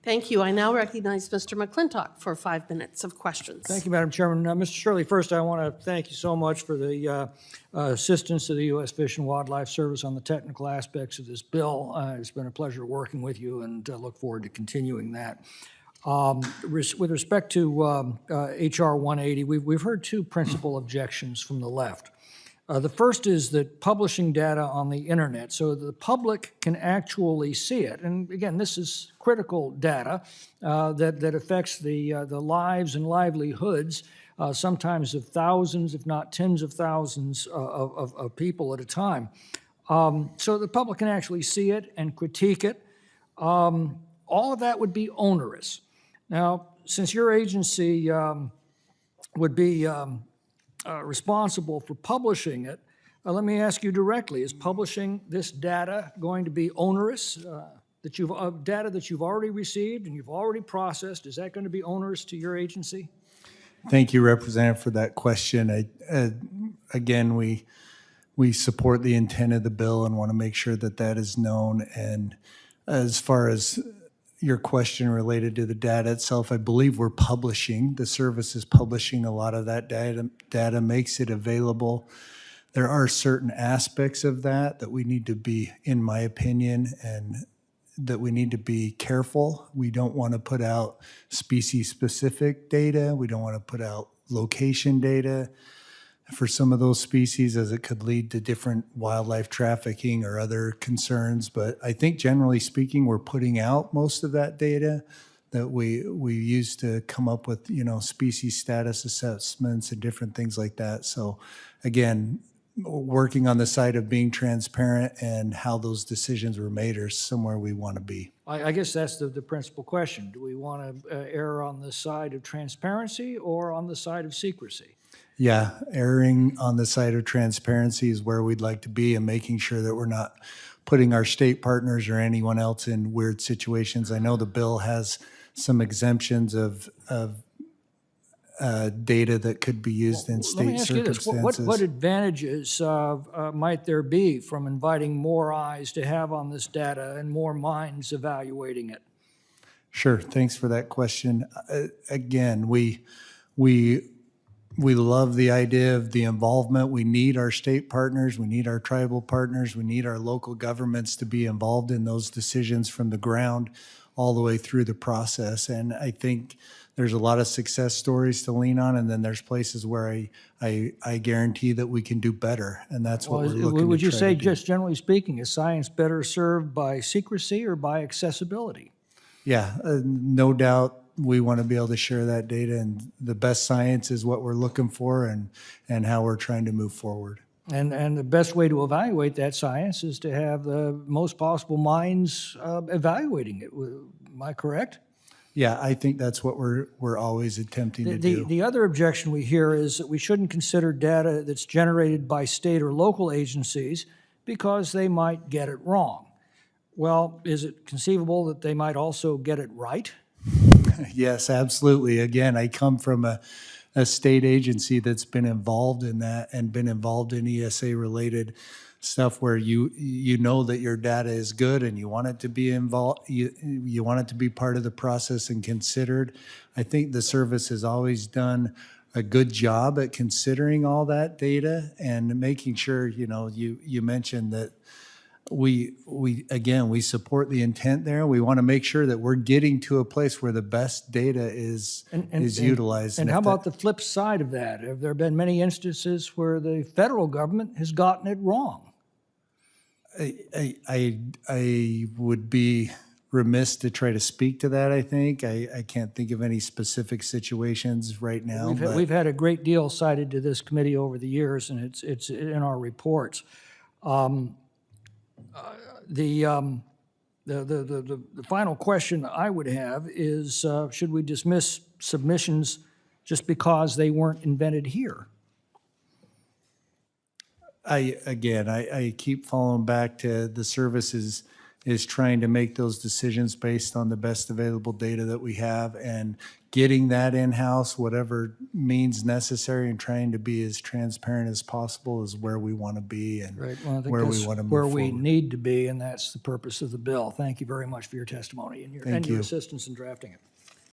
Thank you. I now recognize Mr. McClintock for 5 minutes of questions. Thank you, Madam Chairman. Mr. Shirley, first I want to thank you so much for the assistance to the U.S. Fish and Wildlife Service on the technical aspects of this bill. It's been a pleasure working with you, and look forward to continuing that. With respect to H.R. 180, we've heard two principal objections from the left. The first is that publishing data on the internet so the public can actually see it. And again, this is critical data that affects the lives and livelihoods, sometimes of thousands, if not tens of thousands of people at a time. So the public can actually see it and critique it. All of that would be onerous. Now, since your agency would be responsible for publishing it, let me ask you directly, is publishing this data going to be onerous? Data that you've already received and you've already processed, is that going to be onerous to your agency? Thank you, Representative, for that question. Again, we support the intent of the bill and want to make sure that that is known. And as far as your question related to the data itself, I believe we're publishing. The service is publishing a lot of that data makes it available. There are certain aspects of that we need to be, in my opinion, and that we need to be careful. We don't want to put out species-specific data. We don't want to put out location data for some of those species, as it could lead to different wildlife trafficking or other concerns. But I think generally speaking, we're putting out most of that data that we use to come up with, species status assessments and different things like that. So again, working on the side of being transparent and how those decisions were made are somewhere we want to be. I guess that's the principal question. Do we want to err on the side of transparency or on the side of secrecy? Yeah, erring on the side of transparency is where we'd like to be, and making sure that we're not putting our state partners or anyone else in weird situations. I know the bill has some exemptions of data that could be used in state circumstances. Let me ask you this. What advantages might there be from inviting more eyes to have on this data and more minds evaluating it? Sure. Thanks for that question. Again, we love the idea of the involvement. We need our state partners. We need our tribal partners. We need our local governments to be involved in those decisions from the ground all the way through the process. And I think there's a lot of success stories to lean on, and then there's places where I guarantee that we can do better, and that's what we're looking Would to you try say, to do. just generally speaking, is science better served by secrecy or by accessibility? Yeah, no doubt we want to be able to share that data, and the best science is what we're looking for and how we're trying to move forward. And the best way to evaluate that science is to have the most possible minds evaluating it. Am I correct? Yeah, I think that's what we're always attempting to do. The other objection we hear is that we shouldn't consider data that's generated by state or local agencies because they might get it wrong. Well, is it conceivable that they might also get it right? Yes, absolutely. Again, I come from a state agency that's been involved in that and been involved in ESA-related stuff where you know that your data is good and you want it to be involved, you want it to be part of the process and considered. I think the service has always done a good job at considering all that data and making sure, you mentioned that we support the intent there. We want to make sure that we're getting to a place where the best data is utilized. And how about the flip side of that? Have there been many instances where the federal government has gotten it wrong? I would be remiss to try to speak to that, I think. I can't think of any specific situations right now. We've had a great deal cited to this committee over the years, and it's in our reports. The final question I would have is, should we dismiss submissions just because they weren't invented here? I keep falling back to the service is is trying to make those decisions based on the best available data that we have and getting that in-house, whatever means necessary, and trying to be as transparent as possible is where we want to be and Right, well, I think where we that's want to move where we forward. need to be, and that's the purpose of the bill. Thank you very much for your testimony and your Thank you. assistance in drafting it.